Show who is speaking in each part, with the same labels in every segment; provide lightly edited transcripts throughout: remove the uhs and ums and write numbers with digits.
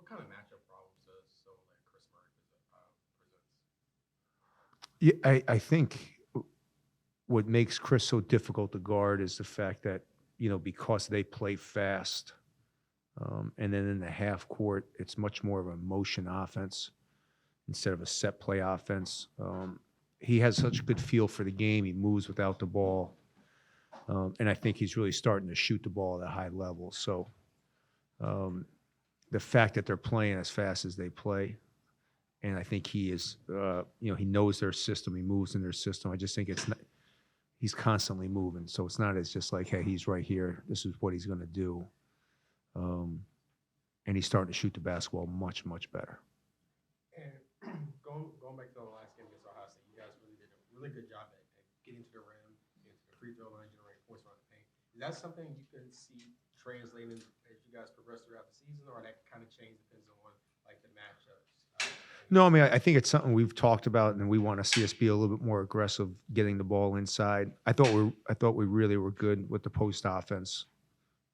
Speaker 1: What kind of matchup problems does someone like Chris Murray
Speaker 2: Yeah, I think what makes Chris so difficult to guard is the fact that, because they play fast, and then in the half court, it's much more of a motion offense instead of a set play offense. He has such a good feel for the game. He moves without the ball. And I think he's really starting to shoot the ball at a high level. So um, the fact that they're playing as fast as they play, and I think he is, he knows their system. He moves in their system. I just think it's not, he's constantly moving. So it's not as just like, hey, he's right here. This is what he's going to do. Um, and he's starting to shoot the basketball much, much better.
Speaker 1: And going back to the last game against Ohio State, you guys really did a really good job at getting to the rim, getting to the free throw line, generating points around the paint. Is that something you can see translating as you guys progress throughout the season, or that kind of change depends on like the matchups?
Speaker 2: No, I mean, I think it's something we've talked about, and we want to see us be a little bit more aggressive getting the ball inside. I thought we really were good with the post offense.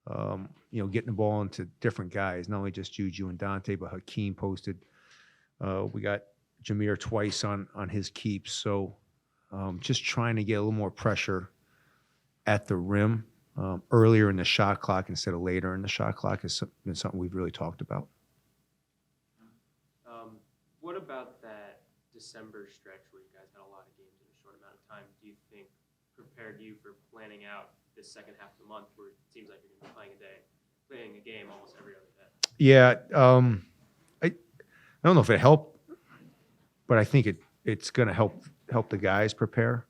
Speaker 2: Getting the ball into different guys, not only just Juju and Dante, but Hakeem posted. We got Jameer twice on his keeps. So just trying to get a little more pressure at the rim earlier in the shot clock instead of later in the shot clock has been something we've really talked about.
Speaker 3: What about that December stretch where you guys had a lot of games in a short amount of time? Do you think prepared you for planning out this second half of the month where it seems like you're going to be playing a game almost every other day?
Speaker 2: Yeah, I don't know if it helped, but I think it's going to help the guys prepare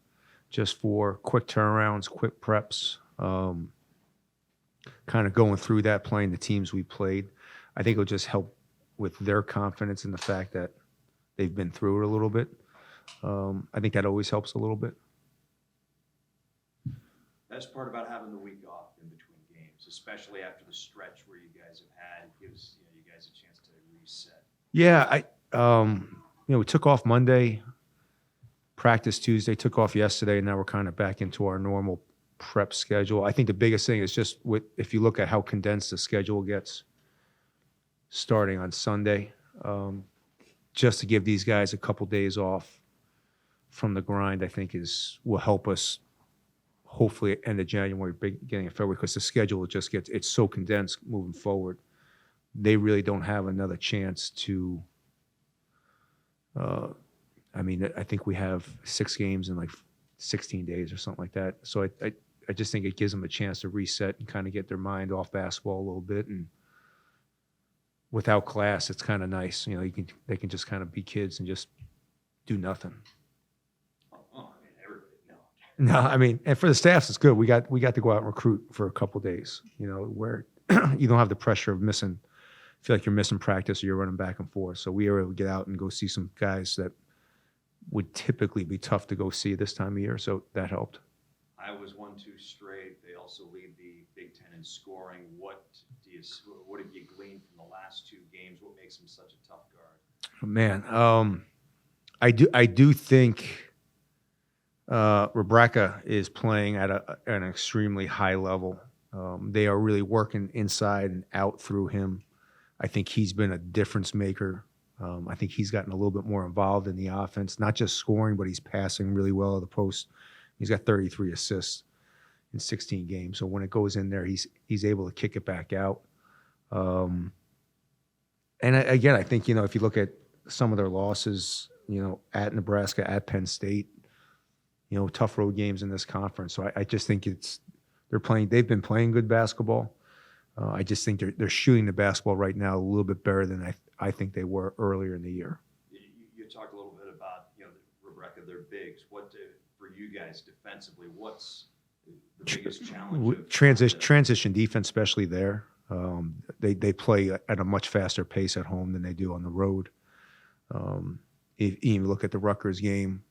Speaker 2: just for quick turnarounds, quick preps, kind of going through that, playing the teams we played. I think it'll just help with their confidence in the fact that they've been through it a little bit. I think that always helps a little bit.
Speaker 4: Best part about having the week off in between games, especially after the stretch where you guys have had, gives you guys a chance to reset.
Speaker 2: Yeah, we took off Monday, practice Tuesday, took off yesterday, and now we're kind of back into our normal prep schedule. I think the biggest thing is just if you look at how condensed the schedule gets starting on Sunday, just to give these guys a couple days off from the grind, I think will help us hopefully end of January, beginning of February, because the schedule it's so condensed moving forward. They really don't have another chance to. I think we have 6 games in like 16 days or something like that. So I just think it gives them a chance to reset and kind of get their mind off basketball a little bit. And without class, it's kind of nice. They can just kind of be kids and just do nothing. No, and for the staffs, it's good. We got to go out and recruit for a couple of days. Where you don't have the pressure of feel like you're missing practice or you're running back and forth. So we were able to get out and go see some guys that would typically be tough to go see this time of year. So that helped.
Speaker 4: Iowa's 1-2 straight. They also lead the Big Ten in scoring. What have you gleaned from the last 2 games? What makes them such a tough guard?
Speaker 2: Man, I do think Rebecca is playing at an extremely high level. They are really working inside and out through him. I think he's been a difference maker. I think he's gotten a little bit more involved in the offense, not just scoring, but he's passing really well at the post. He's got 33 assists in 16 games. So when it goes in there, he's able to kick it back out. And again, I think, if you look at some of their losses, at Nebraska, at Penn State, tough road games in this conference. So I just think they've been playing good basketball. I just think they're shooting the basketball right now a little bit better than I think they were earlier in the year.
Speaker 4: You talked a little bit about Rebecca, their bigs. What for you guys defensively? What's the biggest challenge?
Speaker 2: Transition defense, especially there. They play at a much faster pace at home than they do on the road. If you look at the Rutgers game,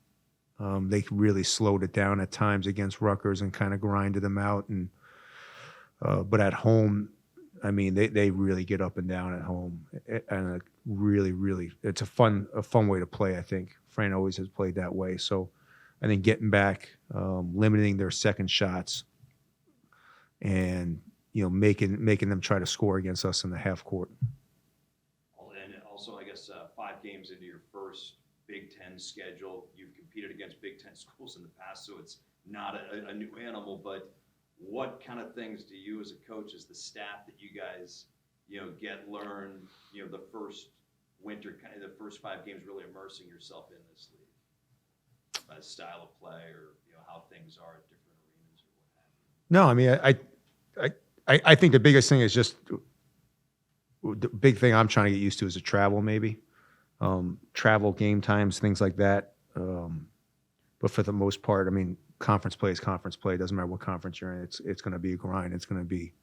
Speaker 2: they really slowed it down at times against Rutgers and kind of grinded them out. But at home, they really get up and down at home, and really, really, it's a fun way to play. I think Fran always has played that way. So, I think getting back, limiting their second shots, and making them try to score against us in the half court.
Speaker 4: All games into your first Big Ten schedule. You've competed against Big Ten schools in the past, so it's not a new animal. But what kind of things do you, as a coach, as the staff, that you guys, learn, the first winter, kind of the first 5 games, really immersing yourself in this league, by the style of play, or how things are at different arenas, or what have you?
Speaker 2: No, I mean, I think the biggest thing is just the big thing I'm trying to get used to is the travel, maybe. Travel, game times, things like that. But for the most part, I mean, conference play is conference play. It doesn't matter what conference you're in. It's going to be a grind. It's going to be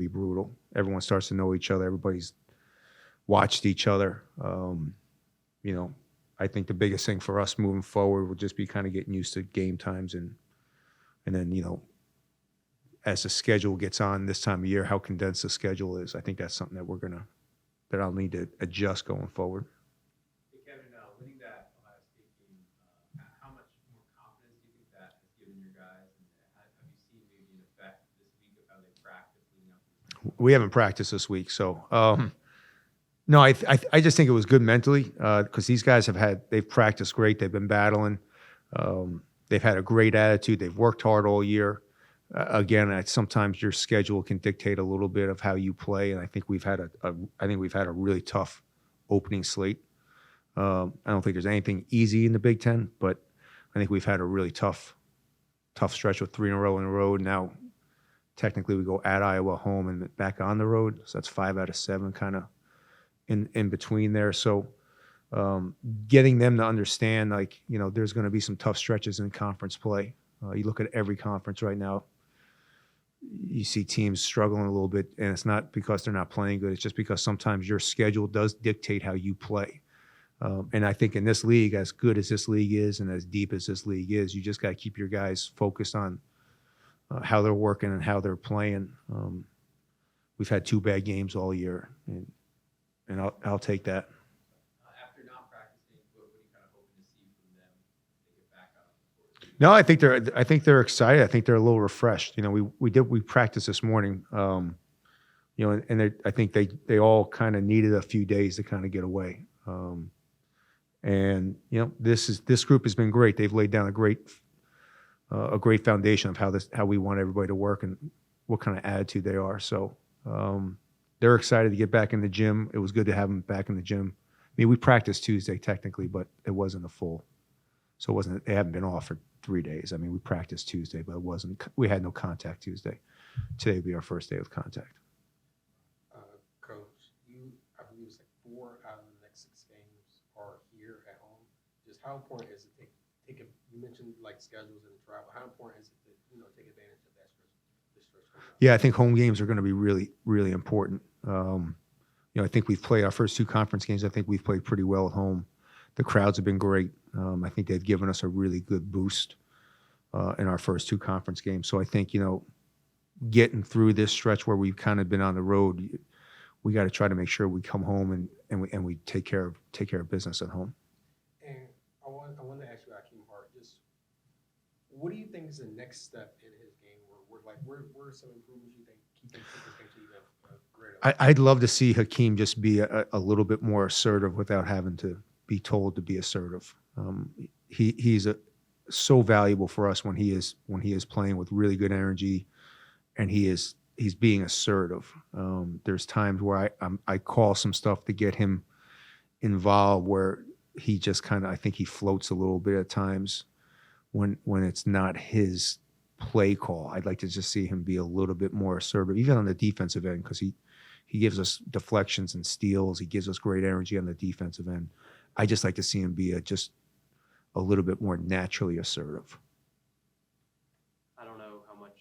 Speaker 2: brutal. Everyone starts to know each other. Everybody's watched each other. I think the biggest thing for us moving forward will just be kind of getting used to game times, and then, as the schedule gets on this time of year, how condensed the schedule is. I think that's something that I'll need to adjust going forward.
Speaker 5: Hey, Kevin, winning that Ohio State game, how much more confidence do you think that has given your guys? And have you seen maybe an effect this week of how they practice leading up to this?
Speaker 2: We haven't practiced this week, so no, I just think it was good mentally, because these guys they've practiced great. They've been battling. They've had a great attitude. They've worked hard all year. Again, sometimes your schedule can dictate a little bit of how you play, and I think we've had a really tough opening slate. I don't think there's anything easy in the Big Ten, but I think we've had a really tough stretch with 3 in a row. Now, technically, we go at Iowa, home, and back on the road, so that's 5 out of 7, kind of in between there. So getting them to understand, there's going to be some tough stretches in conference play. You look at every conference right now, you see teams struggling a little bit, and it's not because they're not playing good. It's just because sometimes your schedule does dictate how you play. And I think in this league, as good as this league is and as deep as this league is, you just got to keep your guys focused on how they're working and how they're playing. We've had 2 bad games all year, and I'll take that.
Speaker 5: After not practicing, what are you kind of hoping to see from them when they get back out on the court?
Speaker 2: No, I think they're excited. I think they're a little refreshed. We practiced this morning, and I think they all kind of needed a few days to kind of get away. And this group has been great. They've laid down a great foundation of how we want everybody to work and what kind of attitude they are. So they're excited to get back in the gym. It was good to have them back in the gym. I mean, we practiced Tuesday technically, but it wasn't a full. So they haven't been off for 3 days. I mean, we practiced Tuesday, but we had no contact Tuesday. Today will be our first day with contact.
Speaker 1: Coach, I believe it's like 4 out of the next 6 games are here at home. Just how important is it you mentioned like schedules and travel. How important is it to take advantage of that stretch?
Speaker 2: Yeah, I think home games are going to be really, really important. I think we've played our first 2 conference games. I think we've played pretty well at home. The crowds have been great. I think they've given us a really good boost in our first 2 conference games. So I think, getting through this stretch where we've kind of been on the road, we got to try to make sure we come home and we take care of business at home.
Speaker 1: And I want to ask you, Hakeem Hart, just what do you think is the next step in his game? Where are some improvements you think he can potentially even greater?
Speaker 2: I'd love to see Hakeem just be a little bit more assertive without having to be told to be assertive. He's so valuable for us when he is playing with really good energy, and he's being assertive. There's times where I call some stuff to get him involved where he just kind of, I think he floats a little bit at times when it's not his play call. I'd like to just see him be a little bit more assertive, even on the defensive end, because he gives us deflections and steals. He gives us great energy on the defensive end. I just like to see him be just a little bit more naturally assertive.
Speaker 3: I don't know how much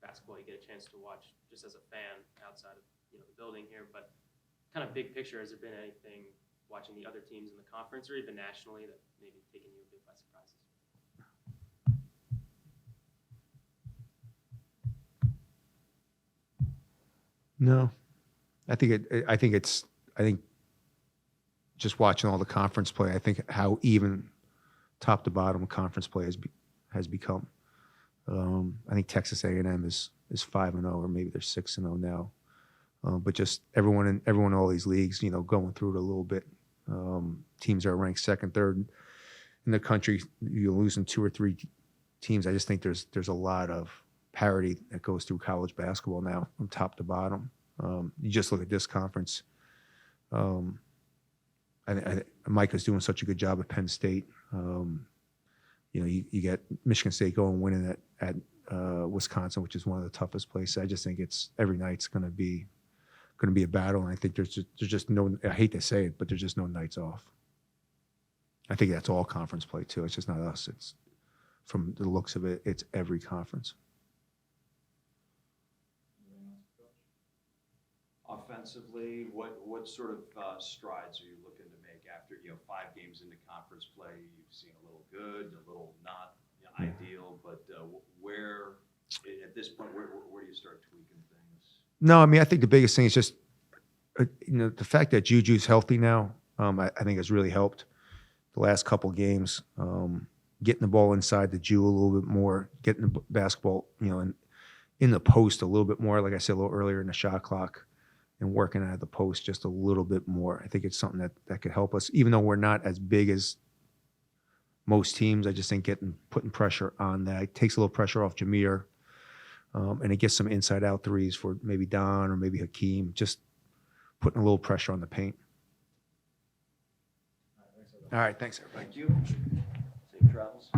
Speaker 3: basketball you get a chance to watch just as a fan outside of the building here, but kind of big picture, has there been anything watching the other teams in the conference or even nationally that maybe taken you a bit by surprise?
Speaker 2: No, I think just watching all the conference play, I think how even top to bottom conference play has become. I think Texas A&M is 5-0, or maybe they're 6-0 now. But just everyone in all these leagues, going through it a little bit. Teams are ranked second, third in the country. You're losing 2 or 3 teams. I just think there's a lot of parity that goes through college basketball now from top to bottom. You just look at this conference. Mike is doing such a good job at Penn State. You get Michigan State going winning at Wisconsin, which is one of the toughest places. I just think it's every night's going to be a battle, and I think there's just no. I hate to say it, but there's just no nights off. I think that's all conference play too. It's just not us. It's from the looks of it, it's every conference.
Speaker 4: Offensively, what sort of strides are you looking to make after 5 games into conference play? You've seen a little good, a little not ideal, but where at this point, where do you start tweaking things?
Speaker 2: No, I mean, I think the biggest thing is just the fact that Juju's healthy now. I think has really helped the last couple games. Getting the ball inside the Jew a little bit more, getting the basketball, in the post a little bit more. Like I said a little earlier, in the shot clock, and working out of the post just a little bit more. I think it's something that could help us, even though we're not as big as most teams. I just think putting pressure on that, it takes a little pressure off Jameer, and it gets some inside-out threes for maybe Don or maybe Hakeem, just putting a little pressure on the paint. All right, thanks, everybody.
Speaker 4: Thank you. Safe travels.